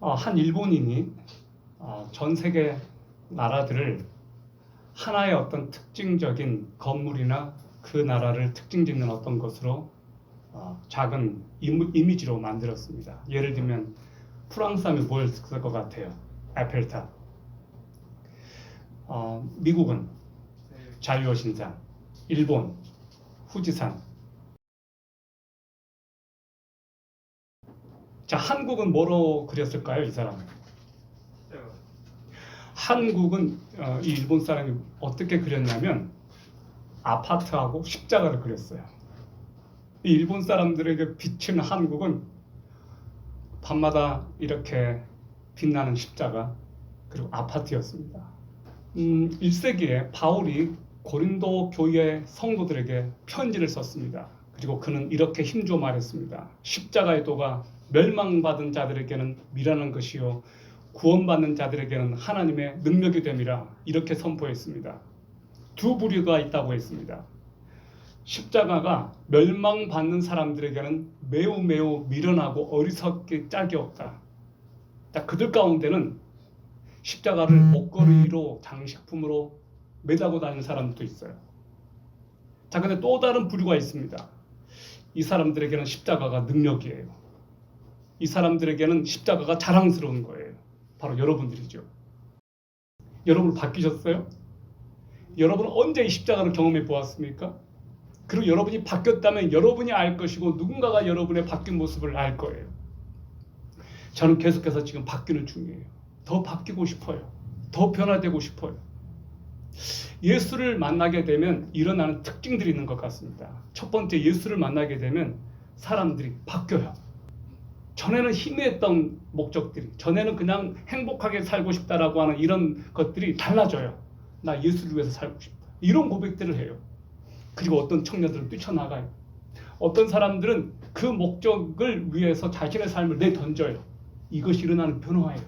한 일본인이 전 세계 나라들을 하나의 어떤 특징적인 건물이나 그 나라를 특징 짓는 어떤 것으로 작은 이미지로 만들었습니다. 예를 들면 프랑스 하면 뭐였을 것 같아요? 에펠탑. 미국은 자유여신상, 일본 후지산. 자, 한국은 뭐로 그렸을까요, 이 사람은? 한국은 이 일본 사람이 어떻게 그렸냐면 아파트하고 십자가를 그렸어요. 이 일본 사람들에게 비친 한국은 밤마다 이렇게 빛나는 십자가 그리고 아파트였습니다. 1세기에 바울이 고린도 교회 성도들에게 편지를 썼습니다. 그리고 그는 이렇게 힘주어 말했습니다. 십자가의 도가 멸망받은 자들에게는 미련한 것이요 구원받는 자들에게는 하나님의 능력이 됨이라 이렇게 선포했습니다. 두 부류가 있다고 했습니다. 십자가가 멸망받는 사람들에게는 매우 미련하고 어리석게 짝이 없다. 그들 가운데는 십자가를 목걸이로 장식품으로 매다고 다니는 사람도 있어요. 자, 근데 또 다른 부류가 있습니다. 이 사람들에게는 십자가가 능력이에요. 이 사람들에게는 십자가가 자랑스러운 거예요. 바로 여러분들이죠. 여러분 바뀌셨어요? 여러분은 언제 이 십자가를 경험해 보았습니까? 그리고 여러분이 바뀌었다면 여러분이 알 것이고 누군가가 여러분의 바뀐 모습을 알 거예요. 저는 계속해서 지금 바뀌는 중이에요. 더 바뀌고 싶어요. 더 변화되고 싶어요. 예수를 만나게 되면 일어나는 특징들이 있는 것 같습니다. 첫 번째, 예수를 만나게 되면 사람들이 바뀌어요. 전에는 희미했던 목적들이, 전에는 그냥 행복하게 살고 싶다라고 하는 이런 것들이 달라져요. 나 예수를 위해서 살고 싶다. 이런 고백들을 해요. 그리고 어떤 청년들은 뛰쳐나가요. 어떤 사람들은 그 목적을 위해서 자신의 삶을 내던져요. 이것이 일어나는 변화예요.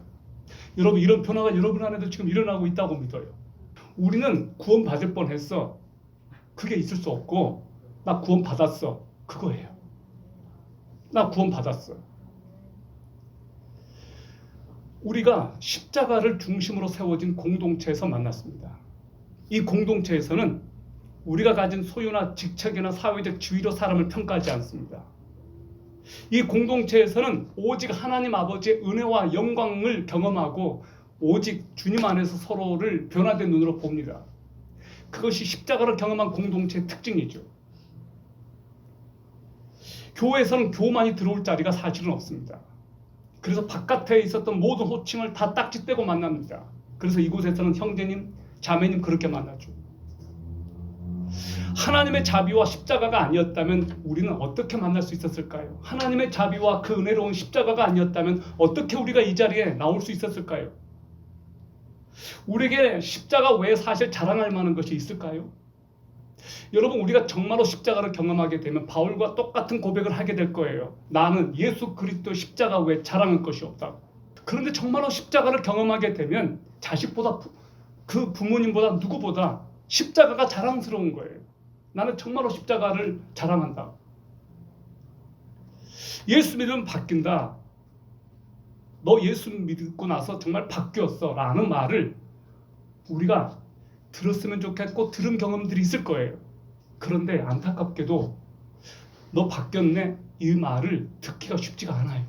여러분, 이런 변화가 여러분 안에도 지금 일어나고 있다고 믿어요. 우리는 구원 받을 뻔했어. 그게 있을 수 없고, 나 구원 받았어. 그거예요. 나 구원 받았어. 우리가 십자가를 중심으로 세워진 공동체에서 만났습니다. 이 공동체에서는 우리가 가진 소유나 직책이나 사회적 지위로 사람을 평가하지 않습니다. 이 공동체에서는 오직 하나님 아버지의 은혜와 영광을 경험하고 오직 주님 안에서 서로를 변화된 눈으로 봅니다. 그것이 십자가를 경험한 공동체의 특징이죠. 교회에서는 교만이 들어올 자리가 사실은 없습니다. 그래서 바깥에 있었던 모든 호칭을 다 딱지떼고 만납니다. 그래서 이곳에서는 형제님, 자매님 그렇게 만나죠. 하나님의 자비와 십자가가 아니었다면 우리는 어떻게 만날 수 있었을까요? 하나님의 자비와 그 은혜로운 십자가가 아니었다면 어떻게 우리가 이 자리에 나올 수 있었을까요? 우리에게 십자가 외에 사실 자랑할 만한 것이 있을까요? 여러분, 우리가 정말로 십자가를 경험하게 되면 바울과 똑같은 고백을 하게 될 거예요. 나는 예수 그리스도 십자가 외에 자랑할 것이 없다고. 그런데 정말로 십자가를 경험하게 되면 자식보다 그 부모님보다 누구보다 십자가가 자랑스러운 거예요. 나는 정말로 십자가를 자랑한다. 예수 믿으면 바뀐다. 너 예수 믿고 나서 정말 바뀌었어 라는 말을 우리가 들었으면 좋겠고 들은 경험들이 있을 거예요. 그런데 안타깝게도 너 바뀌었네 이 말을 듣기가 쉽지가 않아요.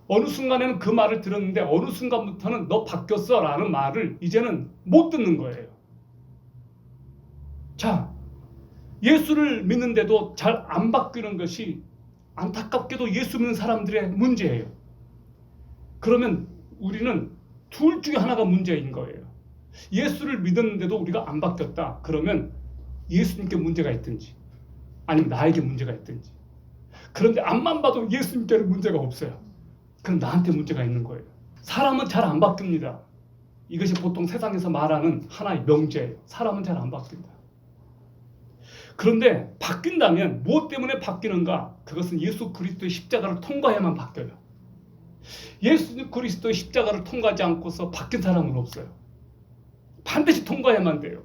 어느 순간에는 그 말을 들었는데 어느 순간부터는 너 바뀌었어 라는 말을 이제는 못 듣는 거예요. 자, 예수를 믿는데도 잘 안 바뀌는 것이 안타깝게도 예수 믿는 사람들의 문제예요. 그러면 우리는 둘 중에 하나가 문제인 거예요. 예수를 믿었는데도 우리가 안 바뀌었다. 그러면 예수님께 문제가 있든지 아니면 나에게 문제가 있든지. 그런데 앞만 봐도 예수님께는 문제가 없어요. 그럼 나한테 문제가 있는 거예요. 사람은 잘 안 바뀝니다. 이것이 보통 세상에서 말하는 하나의 명제예요. 사람은 잘 안 바뀐다. 그런데 바뀐다면 무엇 때문에 바뀌는가? 그것은 예수 그리스도의 십자가를 통과해야만 바뀌어요. 예수 그리스도의 십자가를 통과하지 않고서 바뀐 사람은 없어요. 반드시 통과해야만 돼요.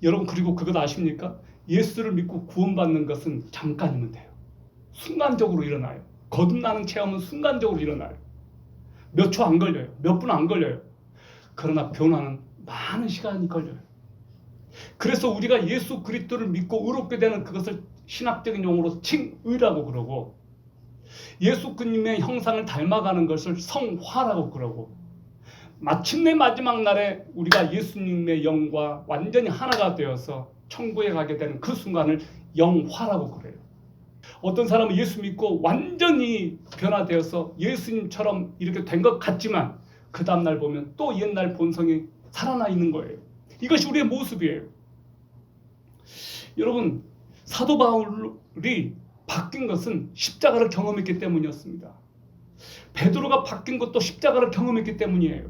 여러분, 그리고 그것 아십니까? 예수를 믿고 구원받는 것은 잠깐이면 돼요. 순간적으로 일어나요. 거듭나는 체험은 순간적으로 일어나요. 몇 초 안 걸려요. 몇 분 안 걸려요. 그러나 변화는 많은 시간이 걸려요. 그래서 우리가 예수 그리스도를 믿고 의롭게 되는 그것을 신학적인 용어로 칭의라고 그러고, 예수 그님의 형상을 닮아가는 것을 성화라고 그러고, 마침내 마지막 날에 우리가 예수님의 영과 완전히 하나가 되어서 천국에 가게 되는 그 순간을 영화라고 그래요. 어떤 사람은 예수 믿고 완전히 변화되어서 예수님처럼 이렇게 된 것 같지만 그 다음날 보면 또 옛날 본성이 살아나 있는 거예요. 이것이 우리의 모습이에요. 여러분, 사도 바울이 바뀐 것은 십자가를 경험했기 때문이었습니다. 베드로가 바뀐 것도 십자가를 경험했기 때문이에요.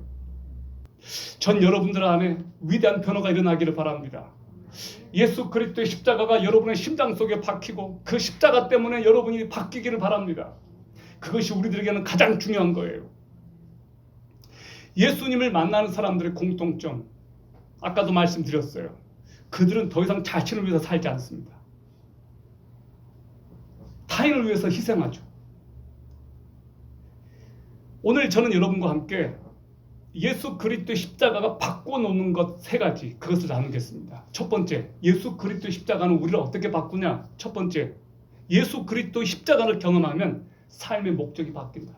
전 여러분들 안에 위대한 변화가 일어나기를 바랍니다. 예수 그리스도의 십자가가 여러분의 심장 속에 박히고 그 십자가 때문에 여러분이 바뀌기를 바랍니다. 그것이 우리들에게는 가장 중요한 거예요. 예수님을 만나는 사람들의 공통점, 아까도 말씀드렸어요. 그들은 더 이상 자신을 위해서 살지 않습니다. 타인을 위해서 희생하죠. 오늘 저는 여러분과 함께 예수 그리스도의 십자가가 바꿔놓는 것 세 가지, 그것을 나누겠습니다. 첫 번째, 예수 그리스도의 십자가는 우리를 어떻게 바꾸냐? 첫 번째, 예수 그리스도의 십자가를 경험하면 삶의 목적이 바뀐다.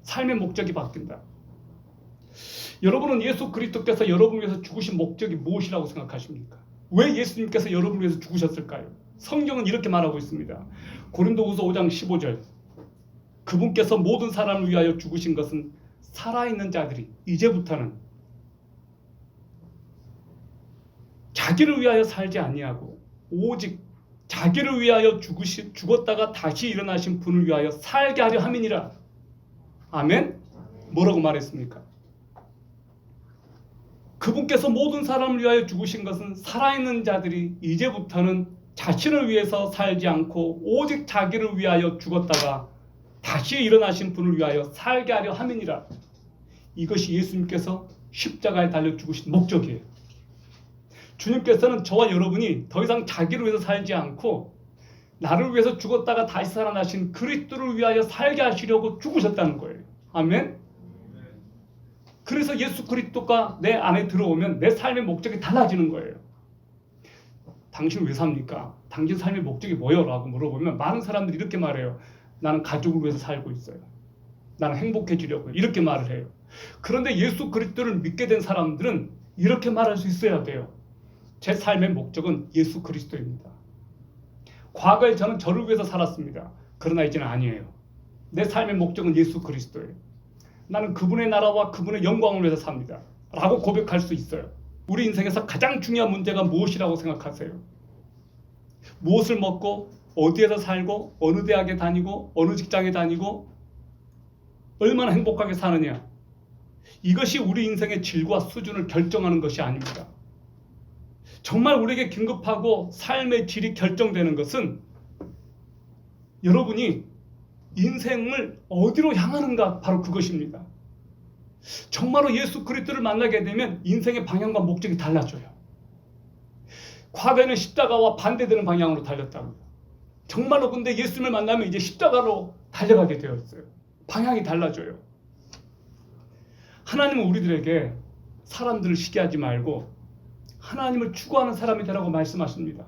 삶의 목적이 바뀐다. 여러분은 예수 그리스도께서 여러분을 위해서 죽으신 목적이 무엇이라고 생각하십니까? 왜 예수님께서 여러분을 위해서 죽으셨을까요? 성경은 이렇게 말하고 있습니다. 고린도후서 5장 15절, 그분께서 모든 사람을 위하여 죽으신 것은 살아있는 자들이 이제부터는 자기를 위하여 살지 아니하고 오직 자기를 위하여 죽었다가 다시 일어나신 분을 위하여 살게 하려 함이니라. 아멘? 뭐라고 말했습니까? 그분께서 모든 사람을 위하여 죽으신 것은 살아있는 자들이 이제부터는 자신을 위해서 살지 않고 오직 자기를 위하여 죽었다가 다시 일어나신 분을 위하여 살게 하려 함이니라. 이것이 예수님께서 십자가에 달려 죽으신 목적이에요. 주님께서는 저와 여러분이 더 이상 자기를 위해서 살지 않고 나를 위해서 죽었다가 다시 살아나신 그리스도를 위하여 살게 하시려고 죽으셨다는 거예요. 아멘? 그래서 예수 그리스도가 내 안에 들어오면 내 삶의 목적이 달라지는 거예요. 당신 왜 삽니까? 당신 삶의 목적이 뭐예요? 라고 물어보면 많은 사람들이 이렇게 말해요. 나는 가족을 위해서 살고 있어요. 나는 행복해지려고요. 이렇게 말을 해요. 그런데 예수 그리스도를 믿게 된 사람들은 이렇게 말할 수 있어야 돼요. 제 삶의 목적은 예수 그리스도입니다. 과거에 저는 저를 위해서 살았습니다. 그러나 이제는 아니에요. 내 삶의 목적은 예수 그리스도예요. 나는 그분의 나라와 그분의 영광을 위해서 삽니다. 라고 고백할 수 있어요. 우리 인생에서 가장 중요한 문제가 무엇이라고 생각하세요? 무엇을 먹고 어디에서 살고 어느 대학에 다니고 어느 직장에 다니고 얼마나 행복하게 사느냐, 이것이 우리 인생의 질과 수준을 결정하는 것이 아닙니다. 정말 우리에게 긴급하고 삶의 질이 결정되는 것은 여러분이 인생을 어디로 향하는가, 바로 그것입니다. 정말로 예수 그리스도를 만나게 되면 인생의 방향과 목적이 달라져요. 과거에는 십자가와 반대되는 방향으로 달렸다고요. 정말로 근데 예수님을 만나면 이제 십자가로 달려가게 되었어요. 방향이 달라져요. 하나님은 우리들에게 사람들을 시기하지 말고 하나님을 추구하는 사람이 되라고 말씀하십니다.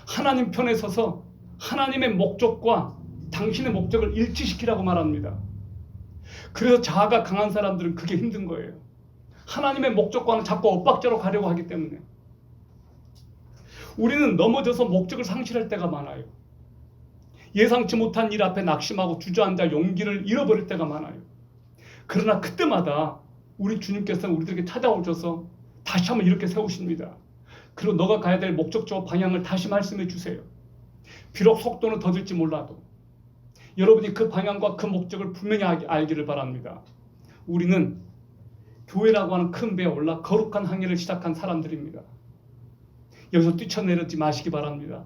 하나님 편에 서서 하나님의 목적과 당신의 목적을 일치시키라고 말합니다. 그래서 자아가 강한 사람들은 그게 힘든 거예요. 하나님의 목적과는 자꾸 엇박자로 가려고 하기 때문에. 우리는 넘어져서 목적을 상실할 때가 많아요. 예상치 못한 일 앞에 낙심하고 주저앉아 용기를 잃어버릴 때가 많아요. 그러나 그때마다 우리 주님께서는 우리들에게 찾아오셔서 다시 한번 이렇게 세우십니다. 그리고 너가 가야 될 목적지와 방향을 다시 말씀해 주세요. 비록 속도는 더딜지 몰라도 여러분이 그 방향과 그 목적을 분명히 알기를 바랍니다. 우리는 교회라고 하는 큰 배에 올라 거룩한 항해를 시작한 사람들입니다. 여기서 뛰쳐내리지 마시기 바랍니다.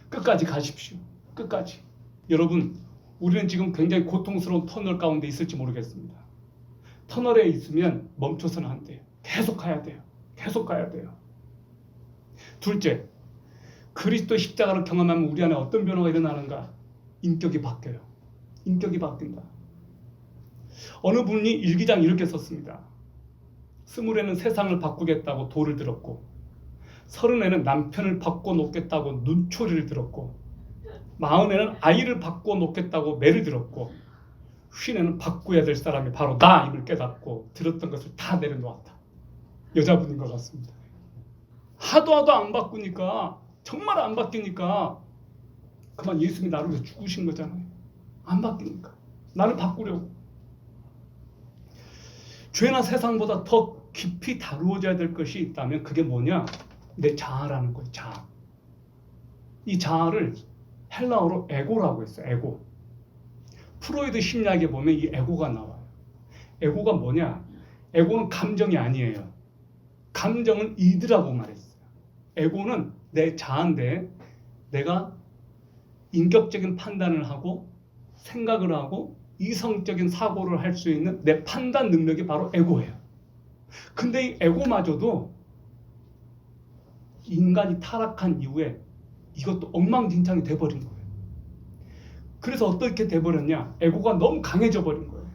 끝까지 가십시오. 끝까지. 여러분, 우리는 지금 굉장히 고통스러운 터널 가운데 있을지 모르겠습니다. 터널에 있으면 멈춰서는 안 돼요. 계속 가야 돼요. 계속 가야 돼요. 둘째, 그리스도 십자가를 경험하면 우리 안에 어떤 변화가 일어나는가? 인격이 바뀌어요. 인격이 바뀐다. 어느 분이 일기장 이렇게 썼습니다. 20에는 세상을 바꾸겠다고 돌을 들었고 30에는 남편을 바꿔놓겠다고 눈초리를 들었고 40에는 아이를 바꿔놓겠다고 매를 들었고 50에는 바꿔야 될 사람이 바로 나임을 깨닫고 들었던 것을 다 내려놓았다. 여자분인 것 같습니다. 하도 안 바꾸니까 정말 안 바뀌니까 그만 예수님이 나를 위해서 죽으신 거잖아요. 안 바뀌니까 나를 바꾸려고. 죄나 세상보다 더 깊이 다루어져야 될 것이 있다면 그게 뭐냐? 내 자아라는 거예요. 자아. 이 자아를 헬라어로 에고라고 했어요. 에고. 프로이드 심리학에 보면 이 에고가 나와요. 에고가 뭐냐? 에고는 감정이 아니에요. 감정은 이드라고 말했어요. 에고는 내 자아인데 내가 인격적인 판단을 하고 생각을 하고 이성적인 사고를 할 수 있는 내 판단 능력이 바로 에고예요. 근데 이 에고마저도 인간이 타락한 이후에 이것도 엉망진창이 돼버린 거예요. 그래서 어떻게 돼버렸냐? 에고가 너무 강해져 버린 거예요.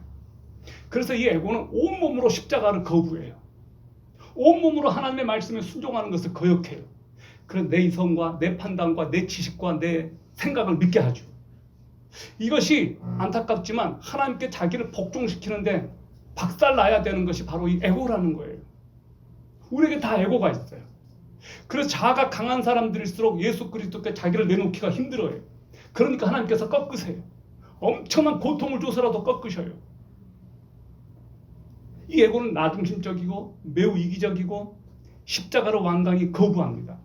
그래서 이 에고는 온몸으로 십자가를 거부해요. 온몸으로 하나님의 말씀에 순종하는 것을 거역해요. 그래서 내 이성과 내 판단과 내 지식과 내 생각을 믿게 하죠. 이것이 안타깝지만 하나님께 자기를 복종시키는데 박살나야 되는 것이 바로 이 에고라는 거예요. 우리에게 다 에고가 있어요. 그래서 자아가 강한 사람들일수록 예수 그리스도께 자기를 내놓기가 힘들어요. 그러니까 하나님께서 꺾으세요. 엄청난 고통을 줘서라도 꺾으셔요. 이 에고는 나중심적이고 매우 이기적이고 십자가를 완강히 거부합니다.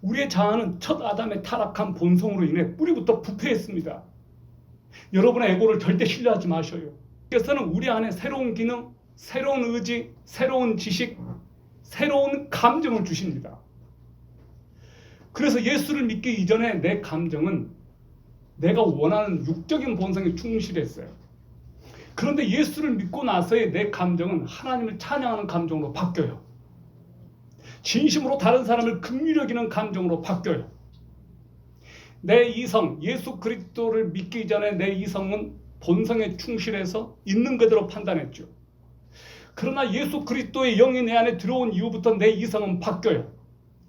우리의 자아는 첫 아담의 타락한 본성으로 인해 뿌리부터 부패했습니다. 여러분의 에고를 절대 신뢰하지 마셔요. 그래서는 우리 안에 새로운 기능, 새로운 의지, 새로운 지식, 새로운 감정을 주십니다. 그래서 예수를 믿기 이전에 내 감정은 내가 원하는 육적인 본성에 충실했어요. 그런데 예수를 믿고 나서의 내 감정은 하나님을 찬양하는 감정으로 바뀌어요. 진심으로 다른 사람을 긍휼히 여기는 감정으로 바뀌어요. 내 이성, 예수 그리스도를 믿기 전에 내 이성은 본성에 충실해서 있는 그대로 판단했죠. 그러나 예수 그리스도의 영이 내 안에 들어온 이후부터 내 이성은 바뀌어요.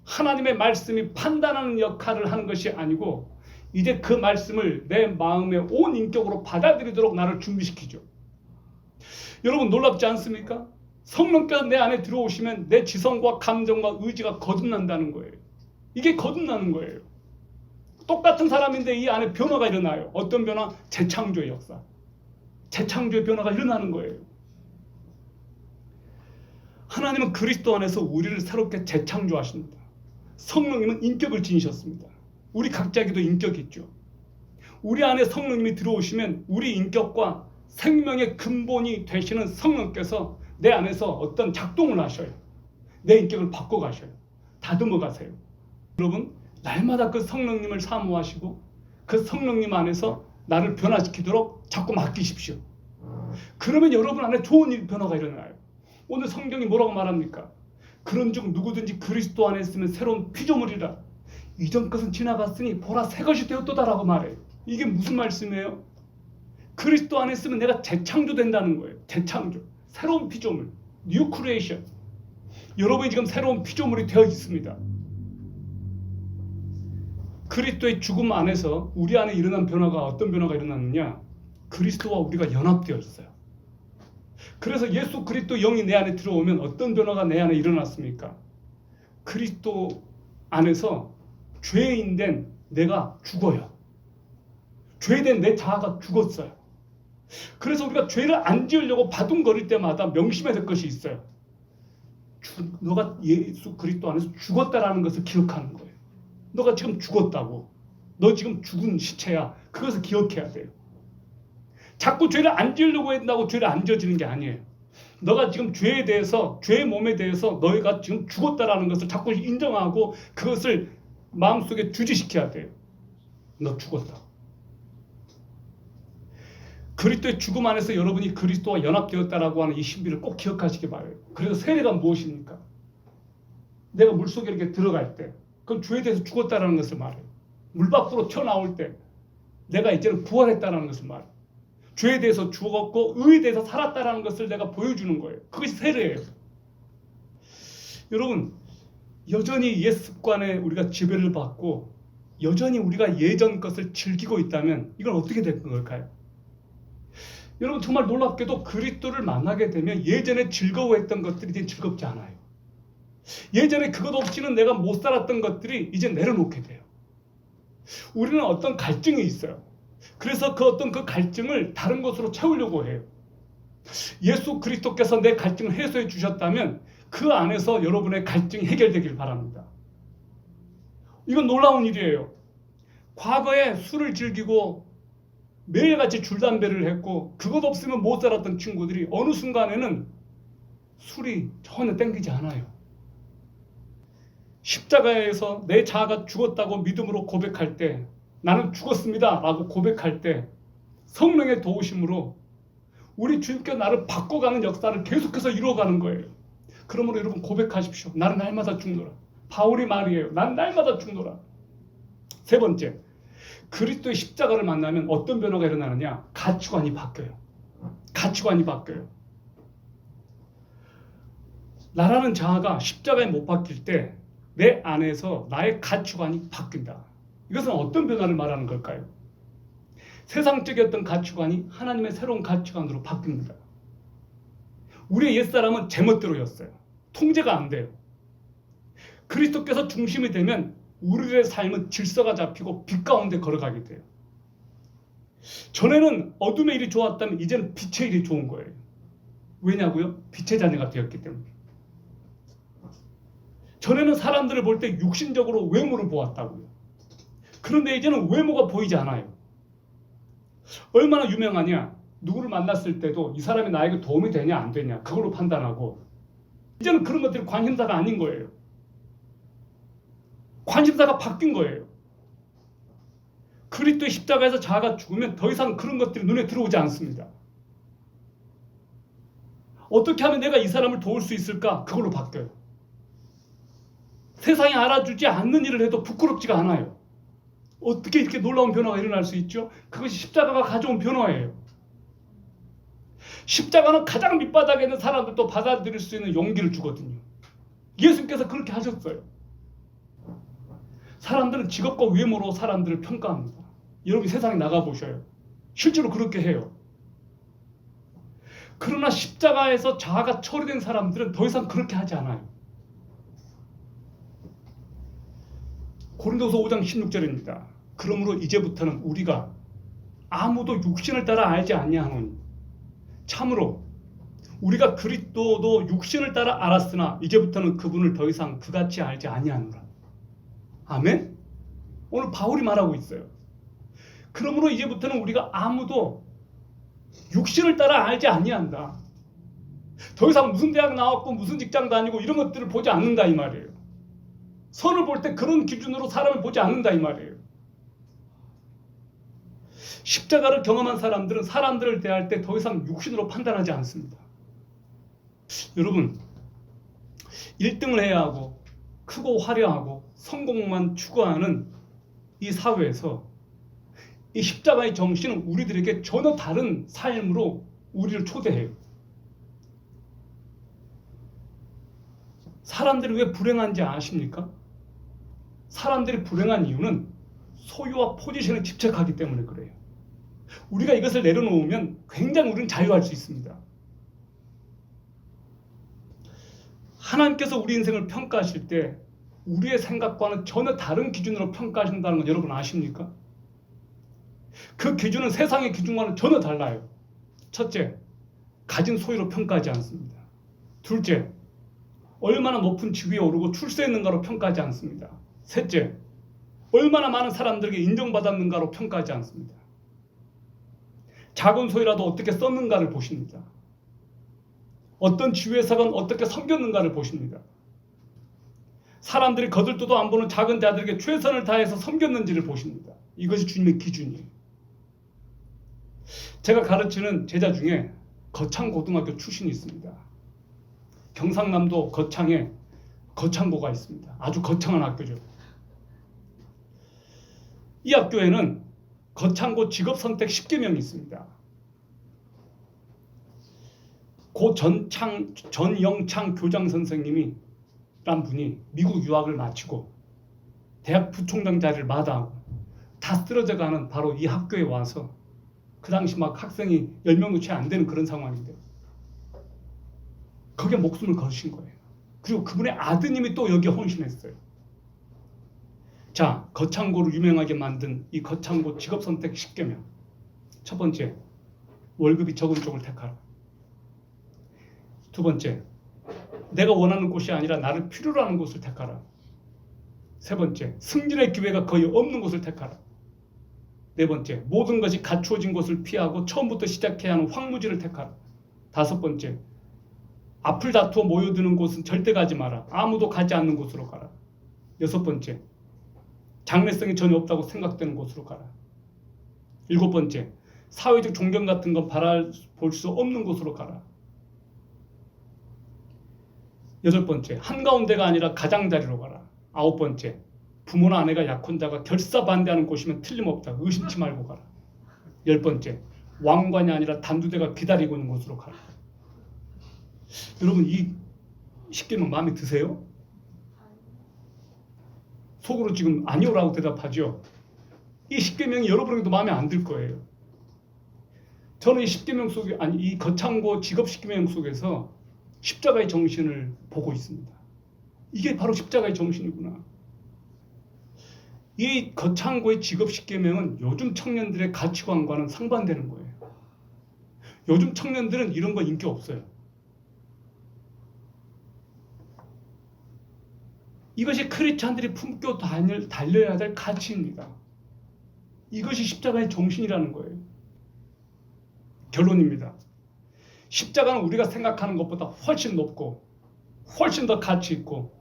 하나님의 말씀이 판단하는 역할을 하는 것이 아니고 이제 그 말씀을 내 마음의 온 인격으로 받아들이도록 나를 준비시키죠. 여러분 놀랍지 않습니까? 성령께서 내 안에 들어오시면 내 지성과 감정과 의지가 거듭난다는 거예요. 이게 거듭나는 거예요. 똑같은 사람인데 이 안에 변화가 일어나요. 어떤 변화? 재창조의 역사. 재창조의 변화가 일어나는 거예요. 하나님은 그리스도 안에서 우리를 새롭게 재창조하십니다. 성령님은 인격을 지니셨습니다. 우리 각자에게도 인격이 있죠. 우리 안에 성령님이 들어오시면 우리 인격과 생명의 근본이 되시는 성령께서 내 안에서 어떤 작동을 하셔요. 내 인격을 바꿔가셔요. 다듬어 가세요. 여러분 날마다 그 성령님을 사모하시고 그 성령님 안에서 나를 변화시키도록 자꾸 맡기십시오. 그러면 여러분 안에 좋은 변화가 일어나요. 오늘 성경이 뭐라고 말합니까? 그런즉 누구든지 그리스도 안에 있으면 새로운 피조물이라 이전 것은 지나갔으니 보라 새 것이 되었도다라고 말해요. 이게 무슨 말씀이에요? 그리스도 안에 있으면 내가 재창조된다는 거예요. 재창조. 새로운 피조물. 뉴 크리에이션. 여러분이 지금 새로운 피조물이 되어 있습니다. 그리스도의 죽음 안에서 우리 안에 일어난 변화가 어떤 변화가 일어났느냐? 그리스도와 우리가 연합되어 있어요. 그래서 예수 그리스도 영이 내 안에 들어오면 어떤 변화가 내 안에 일어났습니까? 그리스도 안에서 죄인된 내가 죽어요. 죄된 내 자아가 죽었어요. 그래서 우리가 죄를 안 지으려고 바둥거릴 때마다 명심해야 될 것이 있어요. 너가 예수 그리스도 안에서 죽었다라는 것을 기억하는 거예요. 너가 지금 죽었다고. 너 지금 죽은 시체야. 그것을 기억해야 돼요. 자꾸 죄를 안 지으려고 한다고 죄를 안 지어지는 게 아니에요. 너가 지금 죄에 대해서, 죄의 몸에 대해서 너희가 지금 죽었다라는 것을 자꾸 인정하고 그것을 마음속에 주지시켜야 돼요. 너 죽었다. 그리스도의 죽음 안에서 여러분이 그리스도와 연합되었다라고 하는 이 신비를 꼭 기억하시기 바라요. 그래서 세례가 무엇입니까? 내가 물속에 이렇게 들어갈 때 그건 죄에 대해서 죽었다라는 것을 말해요. 물 밖으로 튀어나올 때 내가 이제는 부활했다는 것을 말해요. 죄에 대해서 죽었고 의에 대해서 살았다는 것을 내가 보여주는 거예요. 그것이 세례예요. 여러분, 여전히 옛 습관에 우리가 지배를 받고 여전히 우리가 예전 것을 즐기고 있다면 이건 어떻게 될 걸까요? 여러분, 정말 놀랍게도 그리스도를 만나게 되면 예전에 즐거워했던 것들이 이제 즐겁지 않아요. 예전에 그것 없이는 내가 못 살았던 것들이 이제 내려놓게 돼요. 우리는 어떤 갈증이 있어요. 그래서 그 어떤 그 갈증을 다른 것으로 채우려고 해요. 예수 그리스도께서 내 갈증을 해소해 주셨다면 그 안에서 여러분의 갈증이 해결되길 바랍니다. 이건 놀라운 일이에요. 과거에 술을 즐기고 매일같이 줄담배를 했고 그것 없으면 못 살았던 친구들이 어느 순간에는 술이 전혀 땡기지 않아요. 십자가에서 내 자아가 죽었다고 믿음으로 고백할 때, 나는 죽었습니다 라고 고백할 때 성령의 도우심으로 우리 주님께서 나를 바꿔가는 역사를 계속해서 이루어가는 거예요. 그러므로 여러분 고백하십시오. 나는 날마다 죽노라. 바울이 말이에요. 난 날마다 죽노라. 세 번째, 그리스도의 십자가를 만나면 어떤 변화가 일어나느냐? 가치관이 바뀌어요. 가치관이 바뀌어요. 나라는 자아가 십자가에 못 박힐 때 내 안에서 나의 가치관이 바뀐다. 이것은 어떤 변화를 말하는 걸까요? 세상적이었던 가치관이 하나님의 새로운 가치관으로 바뀝니다. 우리의 옛사람은 제멋대로였어요. 통제가 안 돼요. 그리스도께서 중심이 되면 우리의 삶은 질서가 잡히고 빛 가운데 걸어가게 돼요. 전에는 어둠의 일이 좋았다면 이제는 빛의 일이 좋은 거예요. 왜냐고요? 빛의 자녀가 되었기 때문에. 전에는 사람들을 볼 때 육신적으로 외모를 보았다고요. 그런데 이제는 외모가 보이지 않아요. 얼마나 유명하냐? 누구를 만났을 때도 이 사람이 나에게 도움이 되냐 안 되냐 그걸로 판단하고, 이제는 그런 것들이 관심사가 아닌 거예요. 관심사가 바뀐 거예요. 그리스도의 십자가에서 자아가 죽으면 더 이상 그런 것들이 눈에 들어오지 않습니다. 어떻게 하면 내가 이 사람을 도울 수 있을까? 그걸로 바뀌어요. 세상이 알아주지 않는 일을 해도 부끄럽지가 않아요. 어떻게 이렇게 놀라운 변화가 일어날 수 있죠? 그것이 십자가가 가져온 변화예요. 십자가는 가장 밑바닥에 있는 사람들도 받아들일 수 있는 용기를 주거든요. 예수님께서 그렇게 하셨어요. 사람들은 직업과 외모로 사람들을 평가합니다. 여러분이 세상에 나가보셔요. 실제로 그렇게 해요. 그러나 십자가에서 자아가 처리된 사람들은 더 이상 그렇게 하지 않아요. 고린도서 5장 16절입니다. 그러므로 이제부터는 우리가 아무도 육신을 따라 알지 아니하노니 참으로 우리가 그리스도도 육신을 따라 알았으나 이제부터는 그분을 더 이상 그같이 알지 아니하노라. 아멘? 오늘 바울이 말하고 있어요. 그러므로 이제부터는 우리가 아무도 육신을 따라 알지 아니한다. 더 이상 무슨 대학 나왔고 무슨 직장 다니고 이런 것들을 보지 않는다 이 말이에요. 선을 볼 때 그런 기준으로 사람을 보지 않는다 이 말이에요. 십자가를 경험한 사람들은 사람들을 대할 때 더 이상 육신으로 판단하지 않습니다. 여러분, 1등을 해야 하고 크고 화려하고 성공만 추구하는 이 사회에서 이 십자가의 정신은 우리들에게 전혀 다른 삶으로 우리를 초대해요. 사람들이 왜 불행한지 아십니까? 사람들이 불행한 이유는 소유와 포지션에 집착하기 때문에 그래요. 우리가 이것을 내려놓으면 굉장히 우리는 자유할 수 있습니다. 하나님께서 우리 인생을 평가하실 때 우리의 생각과는 전혀 다른 기준으로 평가하신다는 건 여러분 아십니까? 그 기준은 세상의 기준과는 전혀 달라요. 첫째, 가진 소유로 평가하지 않습니다. 둘째, 얼마나 높은 지위에 오르고 출세했는가로 평가하지 않습니다. 셋째, 얼마나 많은 사람들에게 인정받았는가로 평가하지 않습니다. 작은 소유라도 어떻게 썼는가를 보십니다. 어떤 지위에서건 어떻게 섬겼는가를 보십니다. 사람들이 거들떠도 안 보는 작은 자들에게 최선을 다해서 섬겼는지를 보십니다. 이것이 주님의 기준이에요. 제가 가르치는 제자 중에 거창고등학교 출신이 있습니다. 경상남도 거창에 거창고가 있습니다. 아주 거창한 학교죠. 이 학교에는 거창고 직업선택 10계명이 있습니다. 고 전영창 교장 선생님이 란 분이 미국 유학을 마치고 대학 부총장 자리를 마다하고 다 쓰러져가는 바로 이 학교에 와서 그 당시 막 학생이 10명도 채 안 되는 그런 상황인데 거기에 목숨을 거신 거예요. 그리고 그분의 아드님이 또 여기에 헌신했어요. 자, 거창고를 유명하게 만든 이 거창고 직업선택 10계명. 첫 번째, 월급이 적은 쪽을 택하라. 두 번째, 내가 원하는 곳이 아니라 나를 필요로 하는 곳을 택하라. 세 번째, 승진의 기회가 거의 없는 곳을 택하라. 네 번째, 모든 것이 갖추어진 곳을 피하고 처음부터 시작해야 하는 황무지를 택하라. 다섯 번째, 앞을 다투어 모여드는 곳은 절대 가지 마라. 아무도 가지 않는 곳으로 가라. 여섯 번째, 장래성이 전혀 없다고 생각되는 곳으로 가라. 일곱 번째, 사회적 존경 같은 건 바라볼 수 없는 곳으로 가라. 여덟 번째, 한가운데가 아니라 가장자리로 가라. 아홉 번째, 부모나 아내가 약혼자가 결사반대하는 곳이면 틀림없다. 의심치 말고 가라. 열 번째, 왕관이 아니라 단두대가 기다리고 있는 곳으로 가라. 여러분, 이 10계명 마음에 드세요? 속으로 지금 아니오라고 대답하죠. 이 10계명이 여러분에게도 마음에 안 들 거예요. 저는 이 10계명 속에, 아니 이 거창고 직업 10계명 속에서 십자가의 정신을 보고 있습니다. 이게 바로 십자가의 정신이구나. 이 거창고의 직업 10계명은 요즘 청년들의 가치관과는 상반되는 거예요. 요즘 청년들은 이런 거 인기 없어요. 이것이 크리스찬들이 품고 달려야 될 가치입니다. 이것이 십자가의 정신이라는 거예요. 결론입니다. 십자가는 우리가 생각하는 것보다 훨씬 높고 훨씬 더 가치 있고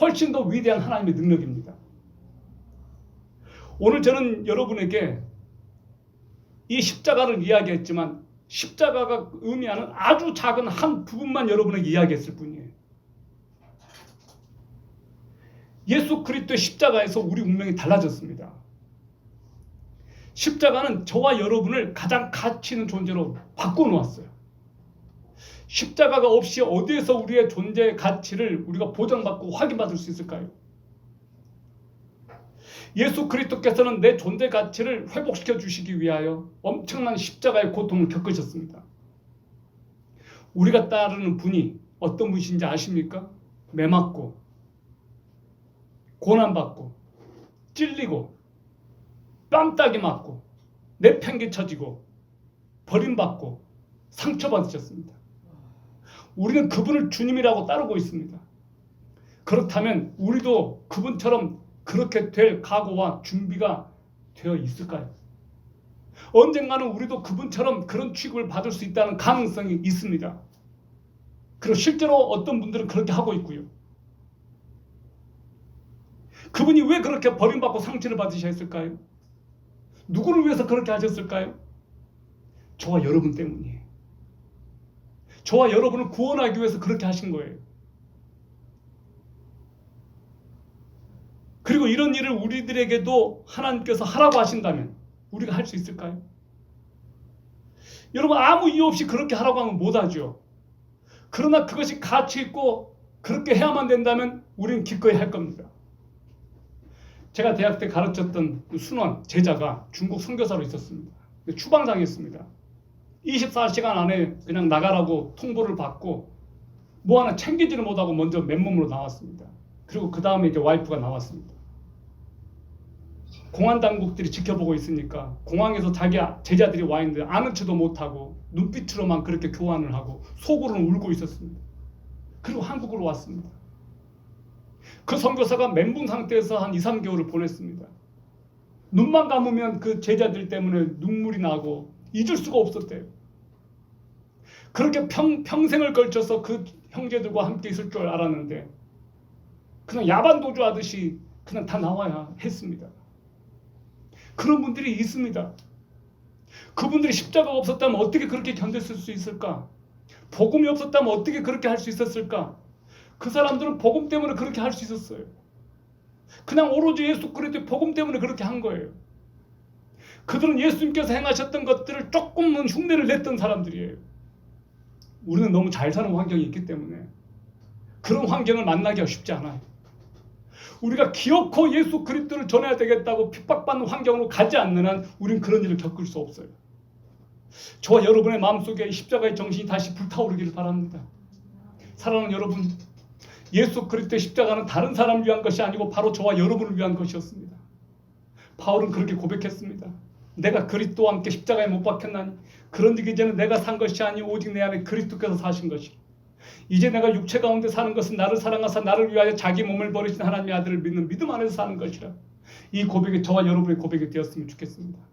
훨씬 더 위대한 하나님의 능력입니다. 오늘 저는 여러분에게 이 십자가를 이야기했지만 십자가가 의미하는 아주 작은 한 부분만 여러분에게 이야기했을 뿐이에요. 예수 그리스도의 십자가에서 우리 운명이 달라졌습니다. 십자가는 저와 여러분을 가장 가치 있는 존재로 바꿔놓았어요. 십자가가 없이 어디에서 우리의 존재의 가치를 우리가 보장받고 확인받을 수 있을까요? 예수 그리스도께서는 내 존재 가치를 회복시켜 주시기 위하여 엄청난 십자가의 고통을 겪으셨습니다. 우리가 따르는 분이 어떤 분이신지 아십니까? 매맞고 고난받고 찔리고 뺨따기 맞고 내팽개쳐지고 버림받고 상처받으셨습니다. 우리는 그분을 주님이라고 따르고 있습니다. 그렇다면 우리도 그분처럼 그렇게 될 각오와 준비가 되어 있을까요? 언젠가는 우리도 그분처럼 그런 취급을 받을 수 있다는 가능성이 있습니다. 그리고 실제로 어떤 분들은 그렇게 하고 있고요. 그분이 왜 그렇게 버림받고 상처를 받으셔야 했을까요? 누구를 위해서 그렇게 하셨을까요? 저와 여러분 때문이에요. 저와 여러분을 구원하기 위해서 그렇게 하신 거예요. 그리고 이런 일을 우리들에게도 하나님께서 하라고 하신다면 우리가 할 수 있을까요? 여러분, 아무 이유 없이 그렇게 하라고 하면 못하죠. 그러나 그것이 가치 있고 그렇게 해야만 된다면 우리는 기꺼이 할 겁니다. 제가 대학 때 가르쳤던 순원 제자가 중국 선교사로 있었습니다. 추방당했습니다. 24시간 안에 그냥 나가라고 통보를 받고 뭐 하나 챙기지를 못하고 먼저 맨몸으로 나왔습니다. 그리고 그 다음에 이제 와이프가 나왔습니다. 공안 당국들이 지켜보고 있으니까 공항에서 자기 제자들이 와 있는데 아는 척도 못하고 눈빛으로만 그렇게 교환을 하고 속으로는 울고 있었습니다. 그리고 한국으로 왔습니다. 그 선교사가 멘붕 상태에서 한 2, 3개월을 보냈습니다. 눈만 감으면 그 제자들 때문에 눈물이 나고 잊을 수가 없었대요. 그렇게 평생을 걸쳐서 그 형제들과 함께 있을 줄 알았는데 그냥 야반도주 하듯이 그냥 다 나와야 했습니다. 그런 분들이 있습니다. 그분들이 십자가가 없었다면 어떻게 그렇게 견뎠을 수 있을까? 복음이 없었다면 어떻게 그렇게 할 수 있었을까? 그 사람들은 복음 때문에 그렇게 할 수 있었어요. 그냥 오로지 예수 그리스도의 복음 때문에 그렇게 한 거예요. 그들은 예수님께서 행하셨던 것들을 조금은 흉내를 냈던 사람들이에요. 우리는 너무 잘 사는 환경이 있기 때문에 그런 환경을 만나기가 쉽지 않아요. 우리가 기어코 예수 그리스도를 전해야 되겠다고 핍박받는 환경으로 가지 않는 한 우리는 그런 일을 겪을 수 없어요. 저와 여러분의 마음속에 십자가의 정신이 다시 불타오르기를 바랍니다. 사랑하는 여러분, 예수 그리스도의 십자가는 다른 사람을 위한 것이 아니고 바로 저와 여러분을 위한 것이었습니다. 바울은 그렇게 고백했습니다. 내가 그리스도와 함께 십자가에 못 박혔나니 그런즉 이제는 내가 산 것이 아니 오직 내 안에 그리스도께서 사신 것이라. 이제 내가 육체 가운데 사는 것은 나를 사랑하사 나를 위하여 자기 몸을 버리신 하나님의 아들을 믿는 믿음 안에서 사는 것이라. 이 고백이 저와 여러분의 고백이 되었으면 좋겠습니다.